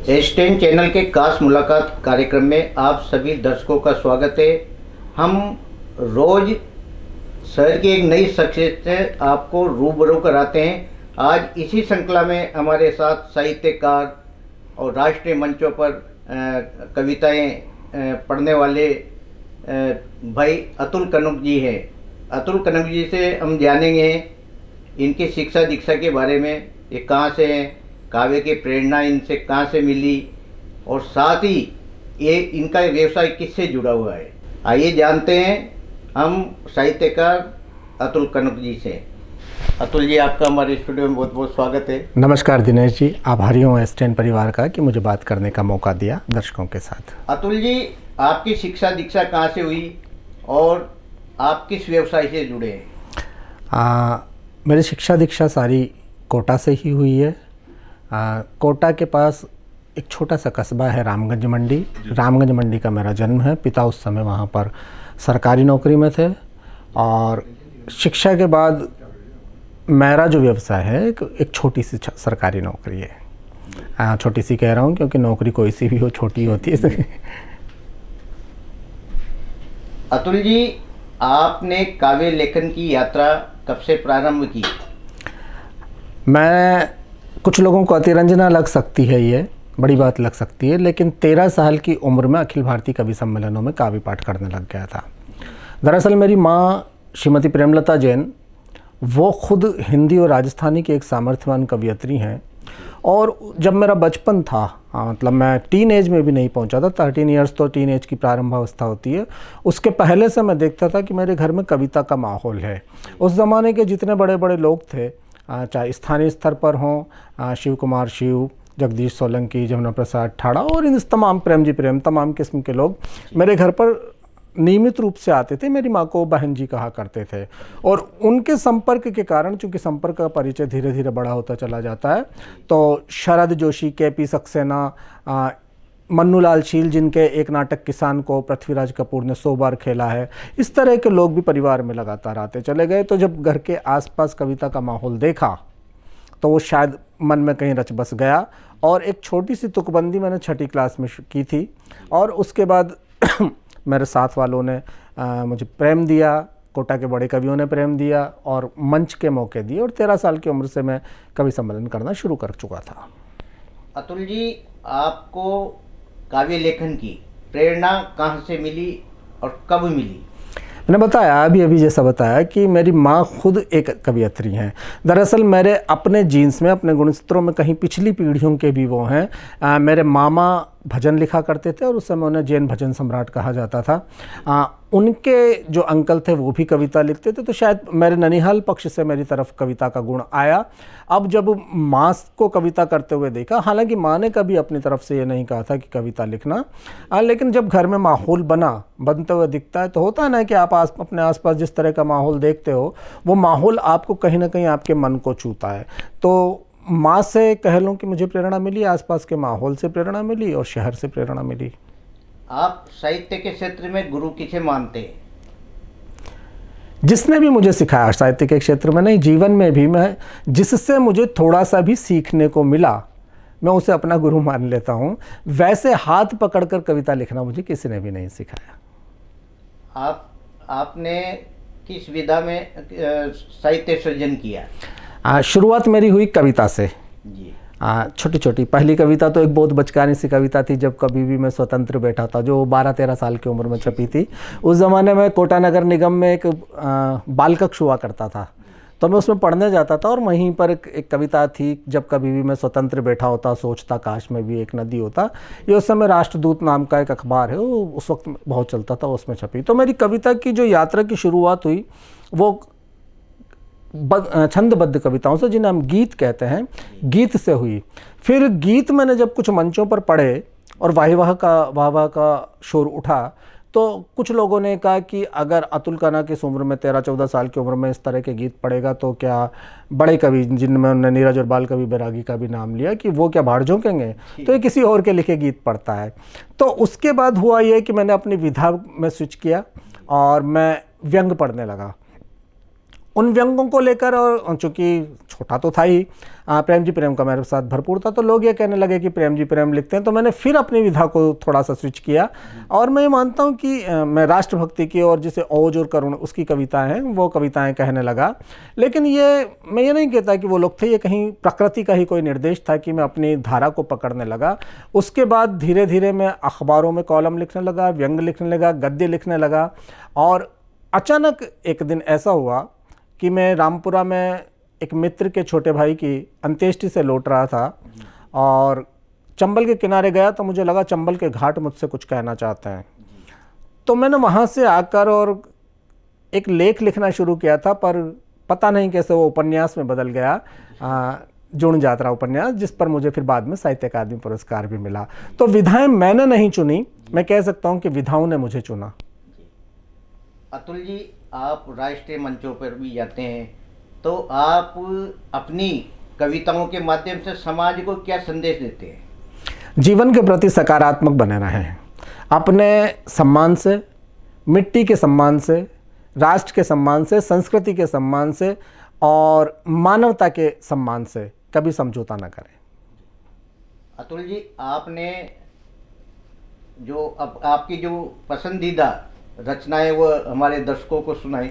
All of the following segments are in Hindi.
एस10 चैनल के खास मुलाकात कार्यक्रम में आप सभी दर्शकों का स्वागत है। हम रोज शहर की एक नई शख्सियत से आपको रूबरू कराते हैं। आज इसी श्रृंखला में हमारे साथ साहित्यकार और राष्ट्रीय मंचों पर कविताएं पढ़ने वाले भाई अतुल कनक जी हैं। अतुल कनक जी से हम जानेंगे इनकी शिक्षा दीक्षा के बारे में, ये कहाँ से हैं, काव्य की प्रेरणा इनसे कहाँ से मिली और साथ ही ये इनका व्यवसाय किससे जुड़ा हुआ है। आइए जानते हैं हम साहित्यकार अतुल कनक जी से। अतुल जी, आपका हमारे स्टूडियो में बहुत बहुत स्वागत है। नमस्कार दिनेश जी, आभारी हूँ एस10 परिवार का कि मुझे बात करने का मौका दिया दर्शकों के साथ। अतुल जी, आपकी शिक्षा दीक्षा कहाँ से हुई और आप किस व्यवसाय से जुड़े हैं? मेरी शिक्षा दीक्षा सारी कोटा से ही हुई है। कोटा के पास एक छोटा सा कस्बा है रामगंज मंडी। रामगंज मंडी का मेरा जन्म है। पिता उस समय वहाँ पर सरकारी नौकरी में थे और शिक्षा के बाद मेरा जो व्यवसाय है एक छोटी सी सरकारी नौकरी है। छोटी सी कह रहा हूँ क्योंकि नौकरी कोई सी भी हो छोटी होती है। अतुल जी, आपने काव्य लेखन की यात्रा कब से प्रारंभ की? मैं कुछ लोगों को अतिरंजना लग सकती है, ये बड़ी बात लग सकती है, लेकिन 13 साल की उम्र में अखिल भारतीय कवि सम्मेलनों में काव्य पाठ करने लग गया था। दरअसल मेरी माँ श्रीमती प्रेमलता जैन, वो खुद हिंदी और राजस्थानी की एक सामर्थ्यवान कवियत्री हैं। और जब मेरा बचपन था, मतलब मैं टीन एज में भी नहीं पहुंचा था, 13 ईयर्स तो टीन एज की प्रारंभावस्था होती है, उसके पहले से मैं देखता था कि मेरे घर में कविता का माहौल है। उस ज़माने के जितने बड़े बड़े लोग थे, चाहे स्थानीय स्तर पर हों, शिव कुमार शिव, जगदीश सोलंकी, जमुना प्रसाद ठाड़ा और इन तमाम प्रेम जी प्रेम, तमाम किस्म के लोग मेरे घर पर नियमित रूप से आते थे। मेरी माँ को बहन जी कहा करते थे और उनके संपर्क के कारण, चूँकि संपर्क का परिचय धीरे धीरे बड़ा होता चला जाता है, तो शरद जोशी, के.पी. सक्सेना, मन्नूलाल शील, जिनके एक नाटक किसान को पृथ्वीराज कपूर ने 100 बार खेला है, इस तरह के लोग भी परिवार में लगातार आते चले गए। तो जब घर के आसपास कविता का माहौल देखा तो वो शायद मन में कहीं रच बस गया और एक छोटी सी तुकबंदी मैंने 6ठी क्लास में की थी और उसके बाद मेरे साथ वालों ने मुझे प्रेम दिया, कोटा के बड़े कवियों ने प्रेम दिया और मंच के मौके दिए और 13 साल की उम्र से मैं कवि सम्मेलन करना शुरू कर चुका था। अतुल जी, आपको काव्य लेखन की प्रेरणा कहाँ से मिली और कब मिली? मैंने बताया अभी जैसा बताया कि मेरी माँ खुद एक कवियत्री हैं। दरअसल मेरे अपने जीन्स में, अपने गुणसूत्रों में कहीं पिछली पीढ़ियों के भी वो हैं। मेरे मामा भजन लिखा करते थे और उस समय उन्हें जैन भजन सम्राट कहा जाता था। उनके जो अंकल थे वो भी कविता लिखते थे, तो शायद मेरे ननिहाल पक्ष से मेरी तरफ कविता का गुण आया। अब जब माँ को कविता करते हुए देखा, हालांकि माँ ने कभी अपनी तरफ से ये नहीं कहा था कि कविता लिखना, लेकिन जब घर में माहौल बनते हुए दिखता है तो होता है ना कि आप अपने आसपास जिस तरह का माहौल देखते हो, वो माहौल आपको कहीं ना कहीं आपके मन को छूता है। तो माँ से कह लूँ कि मुझे प्रेरणा मिली, आसपास के माहौल से प्रेरणा मिली और शहर से प्रेरणा मिली। आप साहित्य के क्षेत्र में गुरु किसे मानते हैं? जिसने भी मुझे सिखाया, साहित्य के क्षेत्र में नहीं, जीवन में भी, मैं जिससे मुझे थोड़ा सा भी सीखने को मिला, मैं उसे अपना गुरु मान लेता हूँ। वैसे हाथ पकड़कर कविता लिखना मुझे किसी ने भी नहीं सिखाया। आपने किस विधा में साहित्य सृजन किया? शुरुआत मेरी हुई कविता से जी। छोटी छोटी पहली कविता तो एक बहुत बचकानी सी कविता थी, जब कभी भी मैं स्वतंत्र बैठा था, जो 12-13 साल की उम्र में छपी थी। उस ज़माने में कोटा नगर निगम में एक बाल कक्ष हुआ करता था, तो मैं उसमें पढ़ने जाता था और वहीं पर एक कविता थी, जब कभी भी मैं स्वतंत्र बैठा होता, सोचता काश में भी एक नदी होता। ये उस समय राष्ट्रदूत नाम का एक अखबार है, वो उस वक्त बहुत चलता था, उसमें छपी। तो मेरी कविता की जो यात्रा की शुरुआत हुई वो छंदबद्ध कविताओं से, जिन्हें हम गीत कहते हैं, गीत से हुई। फिर गीत मैंने जब कुछ मंचों पर पढ़े और वाह वाह का शोर उठा, तो कुछ लोगों ने कहा कि अगर अतुल कनक इस उम्र में 13-14 साल की उम्र में इस तरह के गीत पढ़ेगा तो क्या बड़े कवि, जिनमें उन्होंने नीरज और बाल कवि बैरागी का भी नाम लिया, कि वो क्या भाड़ झोंकेंगे, तो ये किसी और के लिखे गीत पढ़ता है। तो उसके बाद हुआ ये कि मैंने अपनी विधा में स्विच किया और मैं व्यंग पढ़ने लगा। उन व्यंगों को लेकर, और चूंकि छोटा तो था ही, प्रेम जी प्रेम का मेरे साथ भरपूर था, तो लोग ये कहने लगे कि प्रेम जी प्रेम लिखते हैं। तो मैंने फिर अपनी विधा को थोड़ा सा स्विच किया, और मैं ये मानता हूँ कि मैं राष्ट्रभक्ति की और जिसे ओज और करुण उसकी कविताएं हैं वो कविताएं कहने लगा। लेकिन मैं ये नहीं कहता कि वो लोग थे, ये कहीं प्रकृति का ही कोई निर्देश था कि मैं अपनी धारा को पकड़ने लगा। उसके बाद धीरे धीरे मैं अखबारों में कॉलम लिखने लगा, व्यंग लिखने लगा, गद्य लिखने लगा। और अचानक एक दिन ऐसा हुआ कि मैं रामपुरा में एक मित्र के छोटे भाई की अंत्येष्टि से लौट रहा था, और चंबल के किनारे गया तो मुझे लगा चंबल के घाट मुझसे कुछ कहना चाहते हैं। तो मैंने वहाँ से आकर और एक लेख लिखना शुरू किया था, पर पता नहीं कैसे वो उपन्यास में बदल गया, जुण यात्रा उपन्यास, जिस पर मुझे फिर बाद में साहित्य अकादमी पुरस्कार भी मिला। तो विधाएं मैंने नहीं चुनी, मैं कह सकता हूँ कि विधाओं ने मुझे चुना। अतुल जी, आप राष्ट्रीय मंचों पर भी जाते हैं, तो आप अपनी कविताओं के माध्यम से समाज को क्या संदेश देते हैं? जीवन के प्रति सकारात्मक बने रहें, अपने सम्मान से, मिट्टी के सम्मान से, राष्ट्र के सम्मान से, संस्कृति के सम्मान से और मानवता के सम्मान से कभी समझौता न करें। अतुल जी, आपने जो आपकी जो पसंदीदा रचनाएं वो हमारे दर्शकों को सुनाई।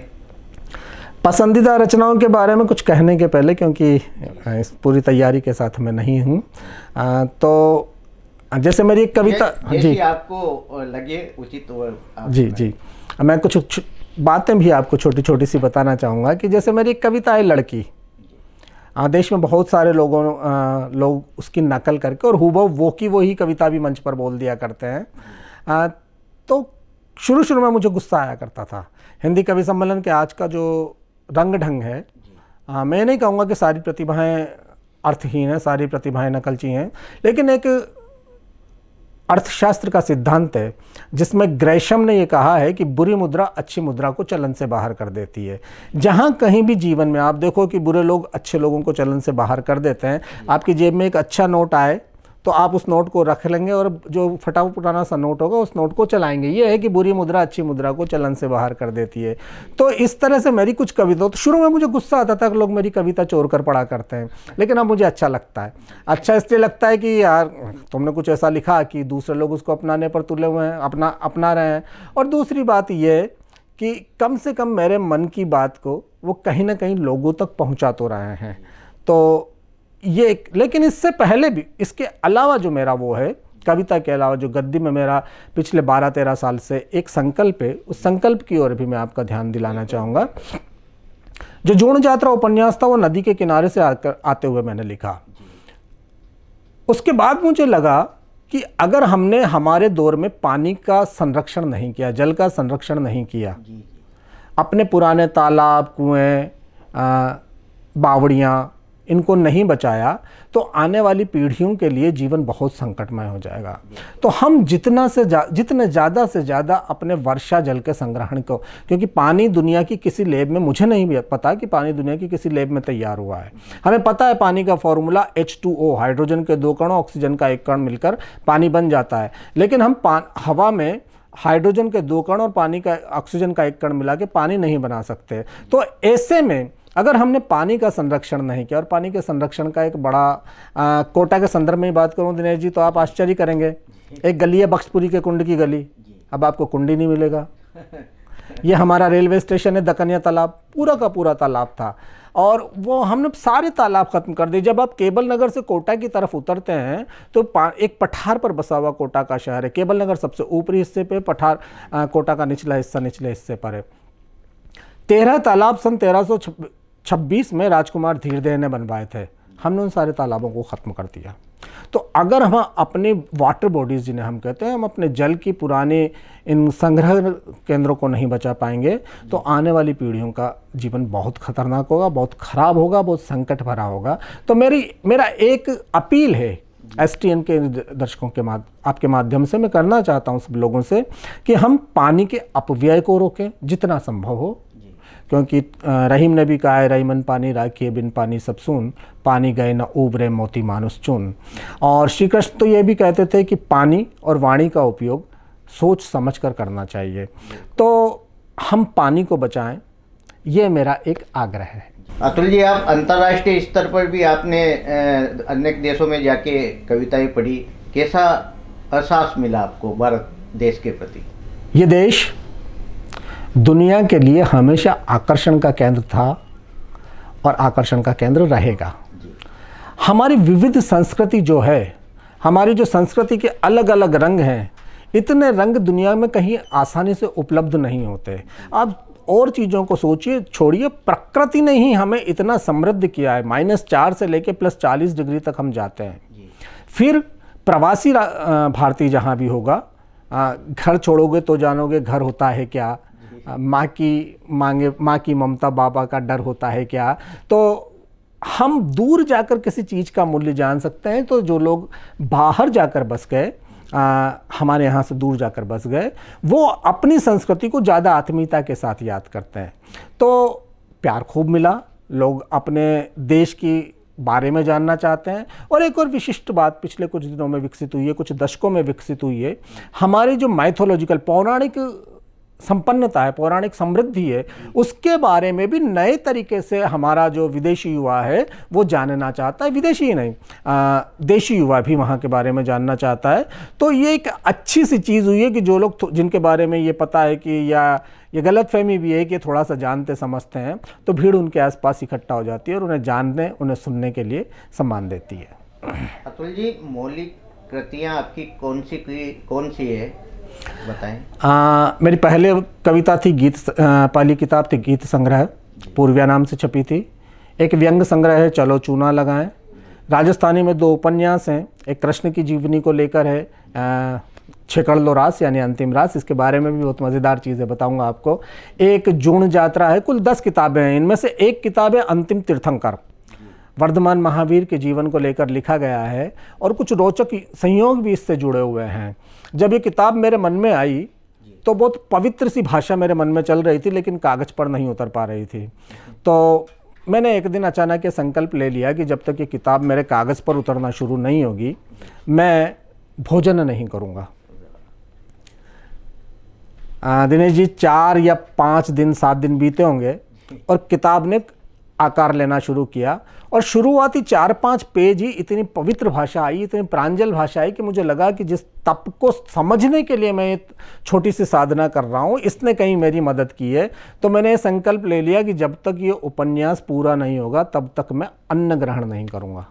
पसंदीदा रचनाओं के बारे में कुछ कहने के पहले, क्योंकि इस पूरी तैयारी के साथ मैं नहीं हूँ, तो जैसे मेरी एक कविता जी आपको लगे उचित जी मैं कुछ बातें भी आपको छोटी छोटी सी बताना चाहूँगा कि जैसे मेरी एक कविता है लड़की, देश में बहुत सारे लोग उसकी नकल करके और हूबहू वो की वही कविता भी मंच पर बोल दिया करते हैं। तो शुरू में मुझे गुस्सा आया करता था। हिंदी कवि सम्मेलन के आज का जो रंग ढंग है, मैं नहीं कहूँगा कि सारी प्रतिभाएं अर्थहीन हैं, सारी प्रतिभाएं नकलची हैं, लेकिन एक अर्थशास्त्र का सिद्धांत है जिसमें ग्रेशम ने ये कहा है कि बुरी मुद्रा अच्छी मुद्रा को चलन से बाहर कर देती है। जहाँ कहीं भी जीवन में आप देखो कि बुरे लोग अच्छे लोगों को चलन से बाहर कर देते हैं, आपकी जेब में एक अच्छा नोट आए तो आप उस नोट को रख लेंगे और जो फटा पुराना सा नोट होगा उस नोट को चलाएंगे। ये है कि बुरी मुद्रा अच्छी मुद्रा को चलन से बाहर कर देती है। तो इस तरह से मेरी कुछ कविता, तो शुरू में मुझे गुस्सा आता था कि लोग मेरी कविता चोर कर पढ़ा करते हैं, लेकिन अब मुझे अच्छा लगता है। अच्छा इसलिए लगता है कि यार तुमने कुछ ऐसा लिखा कि दूसरे लोग उसको अपनाने पर तुले हुए हैं, अपना रहे हैं। और दूसरी बात ये कि कम से कम मेरे मन की बात को वो कहीं ना कहीं लोगों तक पहुँचा तो रहे हैं। तो ये लेकिन इससे पहले भी, इसके अलावा जो मेरा वो है, कविता के अलावा जो गद्य में मेरा पिछले 12-13 साल से एक संकल्प है, उस संकल्प की ओर भी मैं आपका ध्यान दिलाना चाहूँगा। जो जुण यात्रा उपन्यास था वो नदी के किनारे से आते हुए मैंने लिखा। उसके बाद मुझे लगा कि अगर हमने हमारे दौर में पानी का संरक्षण नहीं किया, जल का संरक्षण नहीं किया, अपने पुराने तालाब, कुएं, बावड़ियाँ इनको नहीं बचाया, तो आने वाली पीढ़ियों के लिए जीवन बहुत संकटमय हो जाएगा। तो हम जितने ज़्यादा से ज़्यादा अपने वर्षा जल के संग्रहण को, क्योंकि पानी दुनिया की किसी लैब में, मुझे नहीं पता कि पानी दुनिया की किसी लैब में तैयार हुआ है। हमें पता है पानी का फॉर्मूला H2O, हाइड्रोजन के 2 कण ऑक्सीजन का 1 कण मिलकर पानी बन जाता है। लेकिन हम हवा में हाइड्रोजन के 2 कण और पानी का ऑक्सीजन का 1 कण मिला के पानी नहीं बना सकते। तो ऐसे में अगर हमने पानी का संरक्षण नहीं किया, और पानी के संरक्षण का एक बड़ा कोटा के संदर्भ में बात करूं दिनेश जी, तो आप आश्चर्य करेंगे। एक गली है बख्शपुरी के कुंड की गली, अब आपको कुंड ही नहीं मिलेगा। ये हमारा रेलवे स्टेशन है दकनिया तालाब, पूरा का पूरा तालाब था, और वो हमने सारे तालाब खत्म कर दिए। जब आप केबल नगर से कोटा की तरफ उतरते हैं तो एक पठार पर बसा हुआ कोटा का शहर है। केबल नगर सबसे ऊपरी हिस्से पे, पठार कोटा का निचला हिस्सा निचले हिस्से पर है। 13 तालाब सन 1326 में राजकुमार धीरदेव ने बनवाए थे, हमने उन सारे तालाबों को ख़त्म कर दिया। तो अगर हम अपने वाटर बॉडीज़ जिन्हें हम कहते हैं, हम अपने जल की पुराने इन संग्रह केंद्रों को नहीं बचा पाएंगे, तो आने वाली पीढ़ियों का जीवन बहुत खतरनाक होगा, बहुत ख़राब होगा, बहुत संकट भरा होगा। तो मेरा एक अपील है STN के दर्शकों के आपके माध्यम से मैं करना चाहता हूँ सब लोगों से कि हम पानी के अपव्यय को रोकें जितना संभव हो, क्योंकि रहीम ने भी कहा है, रहीमन पानी राखिए बिन पानी सब सून, पानी गए न उबरे मोती मानुस चून। और श्री कृष्ण तो ये भी कहते थे कि पानी और वाणी का उपयोग सोच समझ कर करना चाहिए। तो हम पानी को बचाएं, ये मेरा एक आग्रह है। अतुल जी, आप अंतर्राष्ट्रीय स्तर पर भी आपने अनेक देशों में जाके कविताएं पढ़ी, कैसा एहसास मिला आपको भारत देश के प्रति? ये देश दुनिया के लिए हमेशा आकर्षण का केंद्र था और आकर्षण का केंद्र रहेगा। हमारी विविध संस्कृति जो है, हमारी जो संस्कृति के अलग अलग रंग हैं, इतने रंग दुनिया में कहीं आसानी से उपलब्ध नहीं होते। आप और चीज़ों को सोचिए, छोड़िए, प्रकृति ने ही हमें इतना समृद्ध किया है। -4 से लेके +40 डिग्री तक हम जाते हैं। फिर प्रवासी भारतीय जहाँ भी होगा, घर छोड़ोगे तो जानोगे घर होता है क्या, माँ की ममता, बाबा का डर होता है क्या। तो हम दूर जाकर किसी चीज़ का मूल्य जान सकते हैं। तो जो लोग बाहर जाकर बस गए, हमारे यहाँ से दूर जाकर बस गए, वो अपनी संस्कृति को ज़्यादा आत्मीयता के साथ याद करते हैं। तो प्यार खूब मिला, लोग अपने देश की बारे में जानना चाहते हैं। और एक और विशिष्ट बात पिछले कुछ दिनों में विकसित हुई है, कुछ दशकों में विकसित हुई है, हमारी जो माइथोलॉजिकल पौराणिक संपन्नता है, पौराणिक समृद्धि है, उसके बारे में भी नए तरीके से हमारा जो विदेशी युवा है वो जानना चाहता है। विदेशी ही नहीं, देशी युवा भी वहाँ के बारे में जानना चाहता है। तो ये एक अच्छी सी चीज़ हुई है कि जो लोग जिनके बारे में ये पता है कि, या ये गलतफहमी भी है कि थोड़ा सा जानते समझते हैं, तो भीड़ उनके आसपास इकट्ठा हो जाती है और उन्हें जानने, उन्हें सुनने के लिए सम्मान देती है। अतुल जी, मौलिक कृतियाँ आपकी कौन सी है, बताएं। मेरी पहले कविता थी पहली किताब थी गीत संग्रह, पूर्विया नाम से छपी थी। एक व्यंग संग्रह है चलो चूना लगाएं। राजस्थानी में 2 उपन्यास हैं, एक कृष्ण की जीवनी को लेकर है, छेकड़ लो रास यानी अंतिम रास, इसके बारे में भी बहुत मज़ेदार चीज़ें बताऊंगा आपको। एक जून यात्रा है। कुल 10 किताबें हैं। इनमें से एक किताब है अंतिम तीर्थंकर, वर्धमान महावीर के जीवन को लेकर लिखा गया है और कुछ रोचक संयोग भी इससे जुड़े हुए हैं। जब ये किताब मेरे मन में आई तो बहुत पवित्र सी भाषा मेरे मन में चल रही थी, लेकिन कागज़ पर नहीं उतर पा रही थी। तो मैंने एक दिन अचानक ये संकल्प ले लिया कि जब तक ये किताब मेरे कागज़ पर उतरना शुरू नहीं होगी, मैं भोजन नहीं करूँगा। दिनेश जी, 4 या 5 दिन 7 दिन बीते होंगे और किताब ने आकार लेना शुरू किया और शुरुआती 4-5 पेज ही इतनी पवित्र भाषा आई, इतनी प्रांजल भाषा आई कि मुझे लगा कि जिस तप को समझने के लिए मैं छोटी सी साधना कर रहा हूँ, इसने कहीं मेरी मदद की है। तो मैंने संकल्प ले लिया कि जब तक ये उपन्यास पूरा नहीं होगा तब तक मैं अन्न ग्रहण नहीं करूँगा।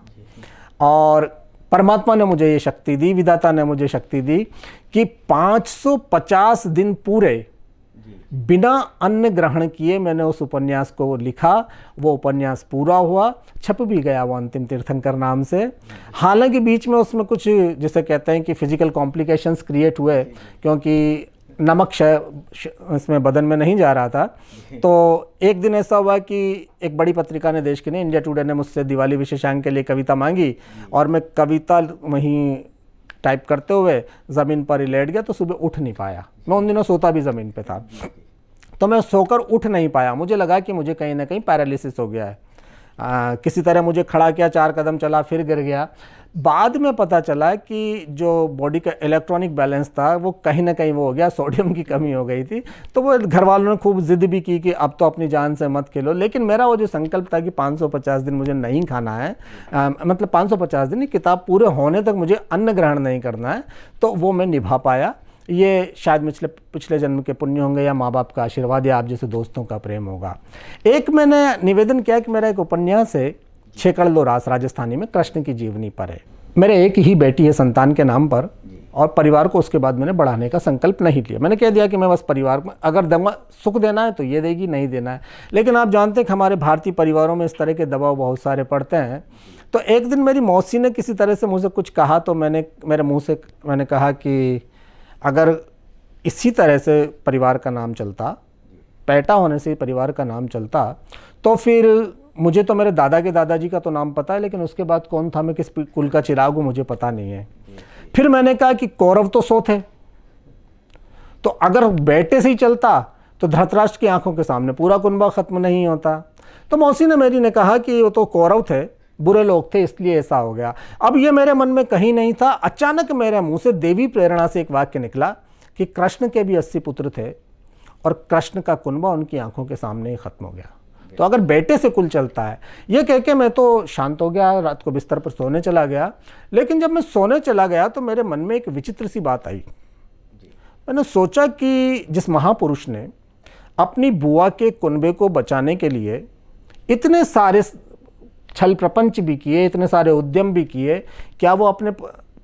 और परमात्मा ने मुझे ये शक्ति दी, विधाता ने मुझे शक्ति दी कि 550 दिन पूरे बिना अन्न ग्रहण किए मैंने उस उपन्यास को लिखा। वो उपन्यास पूरा हुआ, छप भी गया वो अंतिम तीर्थंकर नाम से। हालांकि बीच में उसमें कुछ जिसे कहते हैं कि फिजिकल कॉम्प्लिकेशंस क्रिएट हुए, क्योंकि नमक इसमें बदन में नहीं जा रहा था। तो एक दिन ऐसा हुआ कि एक बड़ी पत्रिका ने, देश की ने, इंडिया टुडे ने मुझसे दिवाली विशेषांक के लिए कविता मांगी और मैं कविता वहीं टाइप करते हुए ज़मीन पर ही लेट गया। तो सुबह उठ नहीं पाया। मैं उन दिनों सोता भी ज़मीन पे था, तो मैं सोकर उठ नहीं पाया। मुझे लगा कि मुझे कहीं ना कहीं पैरालिसिस हो गया है। किसी तरह मुझे खड़ा किया, 4 कदम चला, फिर गिर गया। बाद में पता चला कि जो बॉडी का इलेक्ट्रॉनिक बैलेंस था वो कहीं ना कहीं वो हो गया, सोडियम की कमी हो गई थी। तो वो घर वालों ने खूब जिद भी की कि अब तो अपनी जान से मत खेलो। लेकिन मेरा वो जो संकल्प था कि 550 दिन मुझे नहीं खाना है, मतलब 550 दिन किताब पूरे होने तक मुझे अन्न ग्रहण नहीं करना है, तो वो मैं निभा पाया। ये शायद पिछले जन्म के पुण्य होंगे या माँ बाप का आशीर्वाद या आप जैसे दोस्तों का प्रेम होगा। एक मैंने निवेदन किया कि मेरा एक उपन्यास है छेकड़ लो रास, राजस्थानी में कृष्ण की जीवनी पर है। मेरे एक ही बेटी है संतान के नाम पर, और परिवार को उसके बाद मैंने बढ़ाने का संकल्प नहीं लिया। मैंने कह दिया कि मैं बस परिवार में अगर दूंगा, सुख देना है तो ये देगी, नहीं देना है। लेकिन आप जानते हैं कि हमारे भारतीय परिवारों में इस तरह के दबाव बहुत सारे पड़ते हैं। तो एक दिन मेरी मौसी ने किसी तरह से मुझसे कुछ कहा, तो मेरे मुँह से मैंने कहा कि अगर इसी तरह से परिवार का नाम चलता, पैटा होने से परिवार का नाम चलता, तो फिर मुझे तो मेरे दादा के दादाजी का तो नाम पता है, लेकिन उसके बाद कौन था, मैं किस कुल का चिराग हूँ, मुझे पता नहीं है। फिर मैंने कहा कि कौरव तो 100 थे, तो अगर बेटे से ही चलता तो धृतराष्ट्र की आंखों के सामने पूरा कुनबा खत्म नहीं होता। तो मौसी ने मेरी ने कहा कि वो तो कौरव थे, बुरे लोग थे, इसलिए ऐसा हो गया। अब ये मेरे मन में कहीं नहीं था। अचानक मेरे मुंह से देवी प्रेरणा से एक वाक्य निकला कि कृष्ण के भी 80 पुत्र थे और कृष्ण का कुनबा उनकी आंखों के सामने ही खत्म हो गया। तो अगर बेटे से कुल चलता है, ये कह के मैं तो शांत हो गया, रात को बिस्तर पर सोने चला गया। लेकिन जब मैं सोने चला गया तो मेरे मन में एक विचित्र सी बात आई। मैंने सोचा कि जिस महापुरुष ने अपनी बुआ के कुनबे को बचाने के लिए इतने सारे छल प्रपंच भी किए, इतने सारे उद्यम भी किए, क्या वो अपने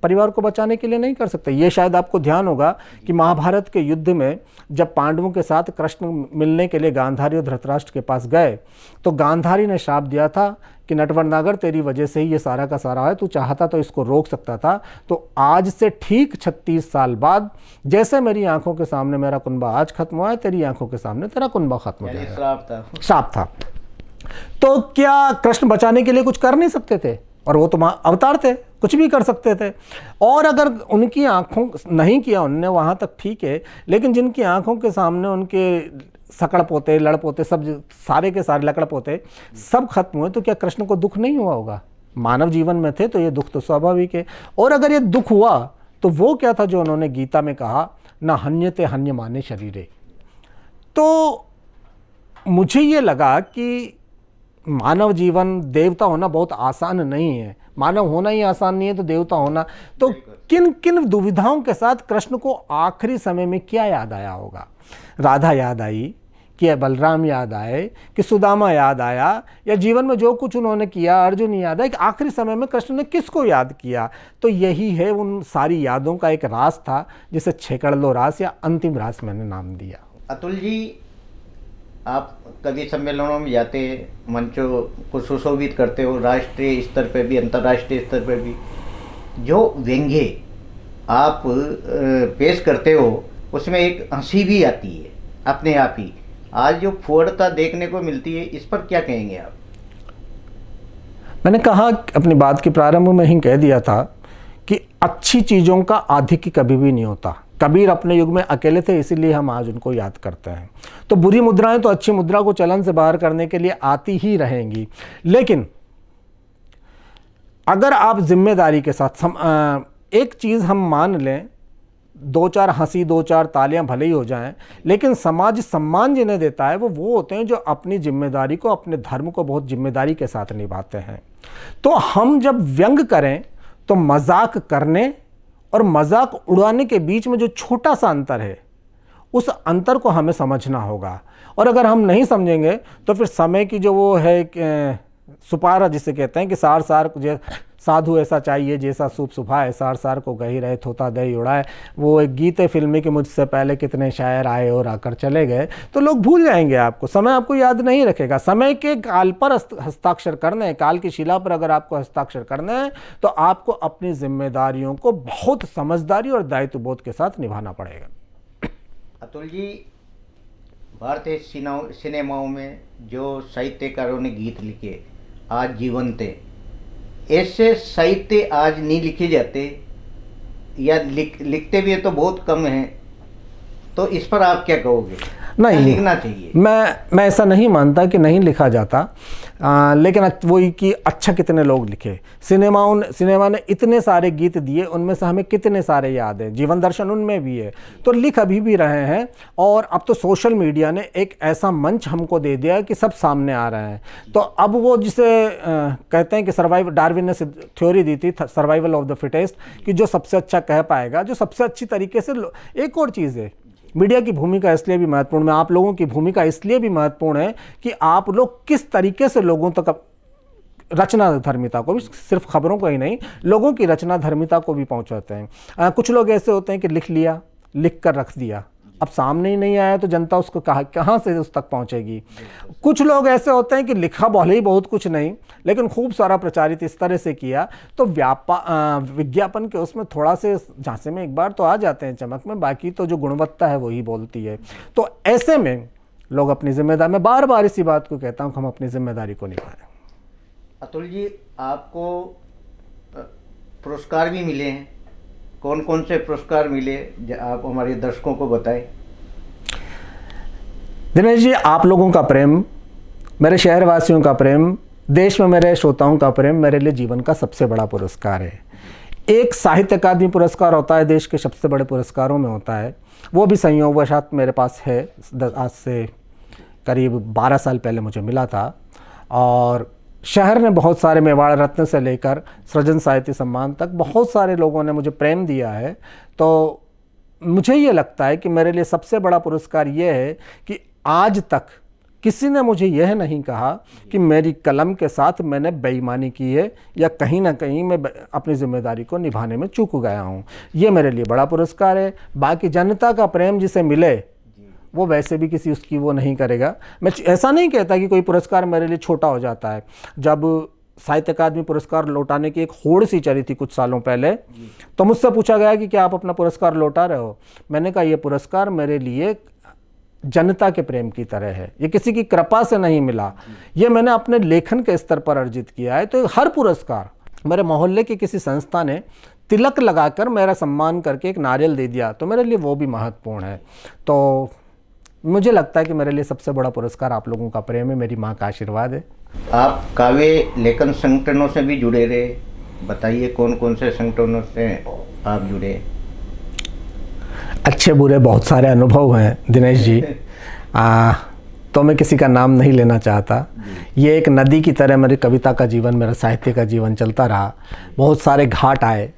परिवार को बचाने के लिए नहीं कर सकते? ये शायद आपको ध्यान होगा कि महाभारत के युद्ध में जब पांडवों के साथ कृष्ण मिलने के लिए गांधारी और धृतराष्ट्र के पास गए तो गांधारी ने श्राप दिया था कि नटवरनागर तेरी वजह से ही ये सारा का सारा है, तू चाहता तो इसको रोक सकता था। तो आज से ठीक 36 साल बाद जैसे मेरी आंखों के सामने मेरा कुनबा आज खत्म हुआ है, तेरी आंखों के सामने तेरा कुनबा खत्म हो जाएगा। श्राप था। तो क्या कृष्ण बचाने के लिए कुछ कर नहीं सकते थे? और वो तो अवतार थे, कुछ भी कर सकते थे। और अगर उनकी आंखों नहीं किया उनने, वहाँ तक ठीक है, लेकिन जिनकी आंखों के सामने उनके सकड़ पोते, लड़ पोते, सब सारे के सारे लकड़ पोते सब खत्म हुए, तो क्या कृष्ण को दुख नहीं हुआ होगा? मानव जीवन में थे तो ये दुख तो स्वाभाविक है। और अगर ये दुख हुआ तो वो क्या था जो उन्होंने गीता में कहा, ना हन्यते हन्यमाने शरीरे। तो मुझे ये लगा कि मानव जीवन, देवता होना बहुत आसान नहीं है। मानव होना ही आसान नहीं है तो देवता होना। तो किन किन दुविधाओं के साथ कृष्ण को आखिरी समय में क्या याद आया होगा? राधा याद आई, कि बलराम याद आए, कि सुदामा याद आया, या जीवन में जो कुछ उन्होंने किया, अर्जुन याद आया कि आखिरी समय में कृष्ण ने किसको याद किया? तो यही है उन सारी यादों का एक रास था, जिसे छेकड़ लो रास या अंतिम रास मैंने नाम दिया। अतुल जी, आप कवि सम्मेलनों में जाते, मंचों को सुशोभित करते हो, राष्ट्रीय स्तर पर भी अंतर्राष्ट्रीय स्तर पर भी। जो व्यंग्य आप पेश करते हो उसमें एक हंसी भी आती है अपने आप ही। आज जो फुहड़ता देखने को मिलती है, इस पर क्या कहेंगे आप? मैंने कहा, अपनी बात के प्रारंभ में ही कह दिया था कि अच्छी चीज़ों का आधिक्य कभी भी नहीं होता। कबीर अपने युग में अकेले थे, इसीलिए हम आज उनको याद करते हैं। तो बुरी मुद्राएं तो अच्छी मुद्रा को चलन से बाहर करने के लिए आती ही रहेंगी। लेकिन अगर आप जिम्मेदारी के साथ एक चीज़ हम मान लें, 2-4 हंसी, 2-4 तालियां भले ही हो जाएं, लेकिन समाज सम्मान जिन्हें देता है वो होते हैं जो अपनी जिम्मेदारी को, अपने धर्म को बहुत जिम्मेदारी के साथ निभाते हैं। तो हम जब व्यंग करें तो मजाक करने और मजाक उड़ाने के बीच में जो छोटा सा अंतर है, उस अंतर को हमें समझना होगा। और अगर हम नहीं समझेंगे तो फिर समय की जो वो है सुपारा जिसे कहते हैं कि सार सार साधु ऐसा चाहिए जैसा सूप सुभाए, सार सार को गही रहे थोता दही उड़ाए। वो एक गीत है फिल्मी कि मुझसे पहले कितने शायर आए और आकर चले गए। तो लोग भूल जाएंगे आपको, समय आपको याद नहीं रखेगा। समय के काल पर हस्ताक्षर करने हैं, काल की शिला पर अगर आपको हस्ताक्षर करने हैं तो आपको अपनी जिम्मेदारियों को बहुत समझदारी और दायित्व बोध के साथ निभाना पड़ेगा। अतुल जी, भारतीय सिनेमाओं में जो साहित्यकारों ने गीत लिखे आज जीवंत थे, ऐसे साहित्य आज नहीं लिखे जाते या लिखते भी है तो बहुत कम हैं। तो इस पर आप क्या कहोगे? नहीं, लिखना चाहिए। मैं ऐसा नहीं मानता कि नहीं लिखा जाता, लेकिन वही कि अच्छा कितने लोग लिखे। सिनेमा ने इतने सारे गीत दिए, उनमें से हमें कितने सारे याद हैं, जीवन दर्शन उनमें भी है। तो लिख अभी भी रहे हैं। और अब तो सोशल मीडिया ने एक ऐसा मंच हमको दे दिया कि सब सामने आ रहे हैं। तो अब वो जिसे कहते हैं कि डार्विन ने थ्योरी दी थी, सर्वाइवल ऑफ द फिटेस्ट, कि जो सबसे अच्छा कह पाएगा, जो सबसे अच्छी तरीके से। एक और चीज़ है, मीडिया की भूमिका इसलिए भी महत्वपूर्ण है, आप लोगों की भूमिका इसलिए भी महत्वपूर्ण है कि आप लोग किस तरीके से लोगों तक रचना धर्मिता को भी, सिर्फ खबरों को ही नहीं, लोगों की रचना धर्मिता को भी पहुंचाते हैं। कुछ लोग ऐसे होते हैं कि लिख लिया, लिख कर रख दिया, अब सामने ही नहीं आया तो जनता उसको कहाँ से उस तक पहुंचेगी। कुछ लोग ऐसे होते हैं कि लिखा भले ही बहुत कुछ नहीं, लेकिन खूब सारा प्रचारित इस तरह से किया तो विज्ञापन के उसमें थोड़ा से झांसे में एक बार तो आ जाते हैं चमक में, बाकी तो जो गुणवत्ता है वही बोलती है। तो ऐसे में लोग अपनी जिम्मेदारी, मैं बार बार इसी बात को कहता हूँ कि हम अपनी जिम्मेदारी को निभाएं। अतुल जी, आपको पुरस्कार भी मिले हैं, कौन कौन से पुरस्कार मिले आप हमारे दर्शकों को बताएं। दिनेश जी, आप लोगों का प्रेम, मेरे शहरवासियों का प्रेम, देश में मेरे श्रोताओं का प्रेम मेरे लिए जीवन का सबसे बड़ा पुरस्कार है। एक साहित्य अकादमी पुरस्कार होता है, देश के सबसे बड़े पुरस्कारों में होता है, वो भी संयोगवशात मेरे पास है। आज से करीब 12 साल पहले मुझे मिला था। और शहर ने बहुत सारे, मेवाड़ रत्न से लेकर सृजन साहित्य सम्मान तक बहुत सारे लोगों ने मुझे प्रेम दिया है। तो मुझे ये लगता है कि मेरे लिए सबसे बड़ा पुरस्कार ये है कि आज तक किसी ने मुझे यह नहीं कहा कि मेरी कलम के साथ मैंने बेईमानी की है या कहीं ना कहीं मैं अपनी जिम्मेदारी को निभाने में चूक गया हूँ। ये मेरे लिए बड़ा पुरस्कार है। बाकी जनता का प्रेम जिसे मिले वो वैसे भी किसी उसकी वो नहीं करेगा। मैं ऐसा नहीं कहता कि कोई पुरस्कार मेरे लिए छोटा हो जाता है। जब साहित्य अकादमी पुरस्कार लौटाने की एक होड़ सी चली थी कुछ सालों पहले, तो मुझसे पूछा गया कि क्या आप अपना पुरस्कार लौटा रहे हो। मैंने कहा ये पुरस्कार मेरे लिए जनता के प्रेम की तरह है, ये किसी की कृपा से नहीं मिला, ये मैंने अपने लेखन के स्तर पर अर्जित किया है। तो हर पुरस्कार, मेरे मोहल्ले की किसी संस्था ने तिलक लगाकर मेरा सम्मान करके एक नारियल दे दिया तो मेरे लिए वो भी महत्वपूर्ण है। तो मुझे लगता है कि मेरे लिए सबसे बड़ा पुरस्कार आप लोगों का प्रेम है, मेरी माँ का आशीर्वाद है। आप काव्य लेखन संगठनों से भी जुड़े रहे, बताइए कौन कौन से संगठनों से आप जुड़े? अच्छे बुरे बहुत सारे अनुभव हैं दिनेश जी। तो मैं किसी का नाम नहीं लेना चाहता। ये एक नदी की तरह मेरी कविता का जीवन, मेरा साहित्य का जीवन चलता रहा। बहुत सारे घाट आए,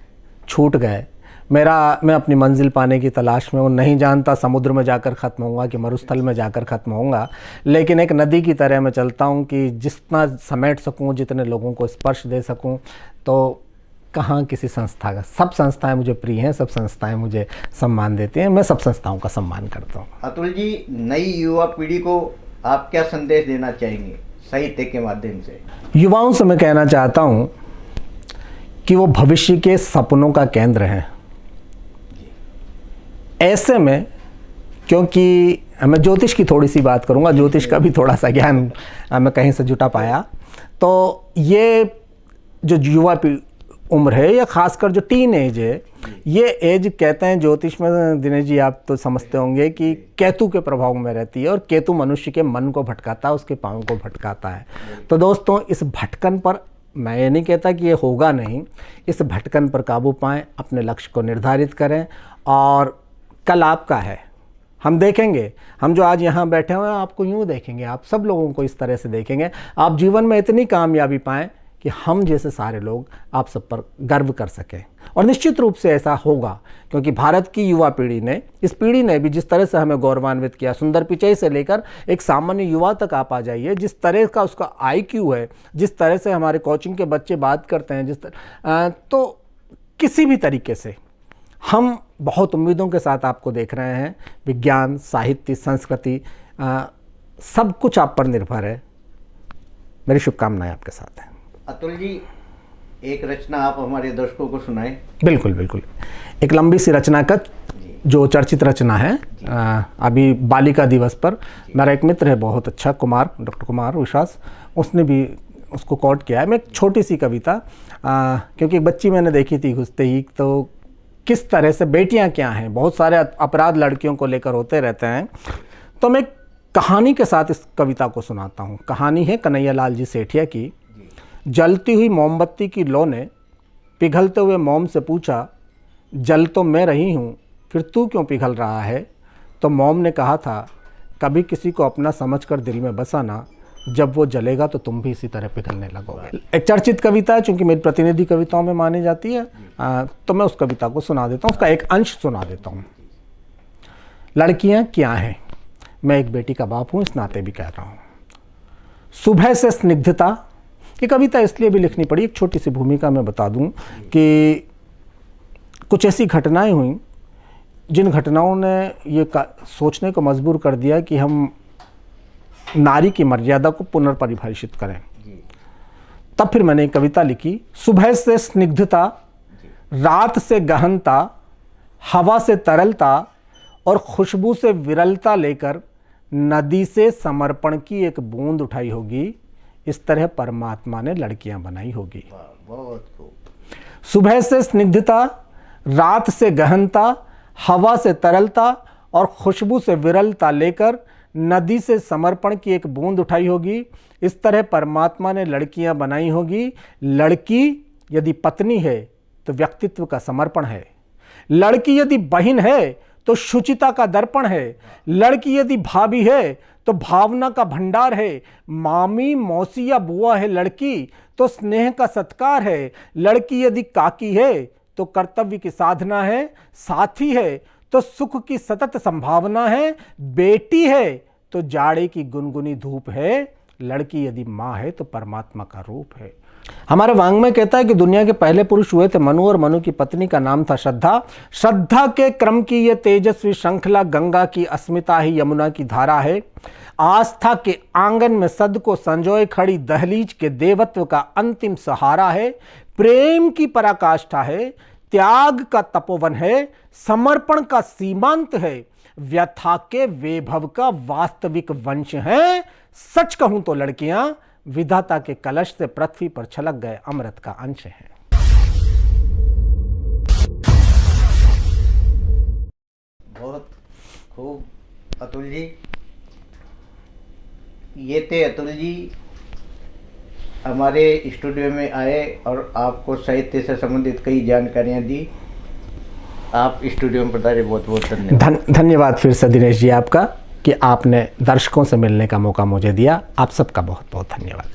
छूट गए। मैं अपनी मंजिल पाने की तलाश में हूँ। नहीं जानता समुद्र में जाकर ख़त्म होऊंगा कि मरुस्थल में जाकर ख़त्म होऊंगा, लेकिन एक नदी की तरह मैं चलता हूँ कि जितना समेट सकूँ, जितने लोगों को स्पर्श दे सकूँ। तो कहाँ किसी संस्था का, सब संस्थाएं मुझे प्रिय हैं, सब संस्थाएं मुझे सम्मान देती हैं, मैं सब संस्थाओं का सम्मान करता हूँ। अतुल जी, नई युवा पीढ़ी को आप क्या संदेश देना चाहेंगे साहित्य के माध्यम से? युवाओं से मैं कहना चाहता हूँ कि वो भविष्य के सपनों का केंद्र हैं। ऐसे में, क्योंकि मैं ज्योतिष की थोड़ी सी बात करूँगा, ज्योतिष का भी थोड़ा सा ज्ञान मैं कहीं से जुटा पाया। तो ये जो युवा उम्र है या खासकर जो टीन एज है, ये एज कहते हैं ज्योतिष में, दिनेश जी आप तो समझते होंगे कि केतु के प्रभाव में रहती है और केतु मनुष्य के मन को भटकाता है, उसके पाँव को भटकाता है। तो दोस्तों, इस भटकन पर, मैं ये नहीं कहता कि ये होगा नहीं, इस भटकन पर काबू पाएं, अपने लक्ष्य को निर्धारित करें और कल आपका है। हम देखेंगे, हम जो आज यहाँ बैठे हुए हैं आपको यूँ देखेंगे, आप सब लोगों को इस तरह से देखेंगे। आप जीवन में इतनी कामयाबी पाएं कि हम जैसे सारे लोग आप सब पर गर्व कर सकें। और निश्चित रूप से ऐसा होगा, क्योंकि भारत की युवा पीढ़ी ने, इस पीढ़ी ने भी जिस तरह से हमें गौरवान्वित किया, सुंदर पिचई से लेकर एक सामान्य युवा तक आप आ जाइए, जिस तरह का उसका IQ है, जिस तरह से हमारे कोचिंग के बच्चे बात करते हैं, तो किसी भी तरीके से हम बहुत उम्मीदों के साथ आपको देख रहे हैं। विज्ञान, साहित्य, संस्कृति, सब कुछ आप पर निर्भर है। मेरी शुभकामनाएं आपके साथ हैं। अतुल जी, एक रचना आप हमारे दर्शकों को सुनाएं। बिल्कुल बिल्कुल। एक लंबी सी रचना का जो चर्चित रचना है, अभी बालिका दिवस पर मेरा एक मित्र है बहुत अच्छा, डॉक्टर कुमार विश्वास, उसने भी उसको कोट किया है। मैं एक छोटी सी कविता, क्योंकि एक बच्ची मैंने देखी थी घुसते ही, तो किस तरह से बेटियां क्या हैं, बहुत सारे अपराध लड़कियों को लेकर होते रहते हैं। तो मैं कहानी के साथ इस कविता को सुनाता हूँ। कहानी है कन्हैया लाल जी सेठिया की। जलती हुई मोमबत्ती की लौ ने पिघलते हुए मोम से पूछा, जल तो मैं रही हूँ, फिर तू क्यों पिघल रहा है? तो मोम ने कहा था, कभी किसी को अपना समझकर दिल में बसाना, जब वो जलेगा तो तुम भी इसी तरह पिघलने लगोगे। एक चर्चित कविता है, चूँकि मेरी प्रतिनिधि कविताओं में मानी जाती है, तो मैं उस कविता को सुना देता हूँ, उसका एक अंश सुना देता हूँ। लड़कियाँ क्या हैं, मैं एक बेटी का बाप हूँ, इस नाते भी कह रहा हूँ। सुबह से स्निग्धता, ये कविता इसलिए भी लिखनी पड़ी, एक छोटी सी भूमिका मैं बता दूं कि कुछ ऐसी घटनाएं हुई जिन घटनाओं ने ये सोचने को मजबूर कर दिया कि हम नारी की मर्यादा को पुनर्परिभाषित करें। तब फिर मैंने एक कविता लिखी। सुबह से स्निग्धता, रात से गहनता, हवा से तरलता और खुशबू से विरलता लेकर नदी से समर्पण की एक बूंद उठाई होगी, इस तरह परमात्मा ने लड़कियां बनाई होगी। बहुत खूब। सुबह से स्निग्धता, रात से गहनता, हवा से तरलता और खुशबू से विरलता लेकर नदी से समर्पण की एक बूंद उठाई होगी, इस तरह परमात्मा ने लड़कियां बनाई होगी। लड़की यदि पत्नी है तो व्यक्तित्व का समर्पण है। लड़की यदि बहन है तो शुचिता का दर्पण है। लड़की यदि भाभी है तो भावना का भंडार है। मामी, मौसी या बुआ है लड़की तो स्नेह का सत्कार है। लड़की यदि काकी है तो कर्तव्य की साधना है। साथी है तो सुख की सतत संभावना है। बेटी है तो जाड़े की गुनगुनी धूप है। लड़की यदि माँ है तो परमात्मा का रूप है। हमारे वांग्मय कहता है कि दुनिया के पहले पुरुष हुए थे मनु, और मनु की पत्नी का नाम था श्रद्धा। श्रद्धा के क्रम की ये तेजस्वी श्रृंखला गंगा की अस्मिता ही यमुना की धारा है। आस्था के आंगन में सद को संजोए खड़ी दहलीज के देवत्व का अंतिम सहारा है। प्रेम की पराकाष्ठा है, त्याग का तपोवन है, समर्पण का सीमांत है, व्यथा के वैभव का वास्तविक वंश है। सच कहूं तो लड़कियां विधाता के कलश से पृथ्वी पर छलक गए अमृत का अंश है। बहुत खूब अतुल जी। ये थे अतुल जी, हमारे स्टूडियो में आए और आपको साहित्य से संबंधित कई जानकारियां दी। आप स्टूडियो में पधारे, बहुत बहुत धन्यवाद। धन्यवाद फिर से दिनेश जी आपका कि आपने दर्शकों से मिलने का मौका मुझे दिया। आप सबका बहुत बहुत धन्यवाद।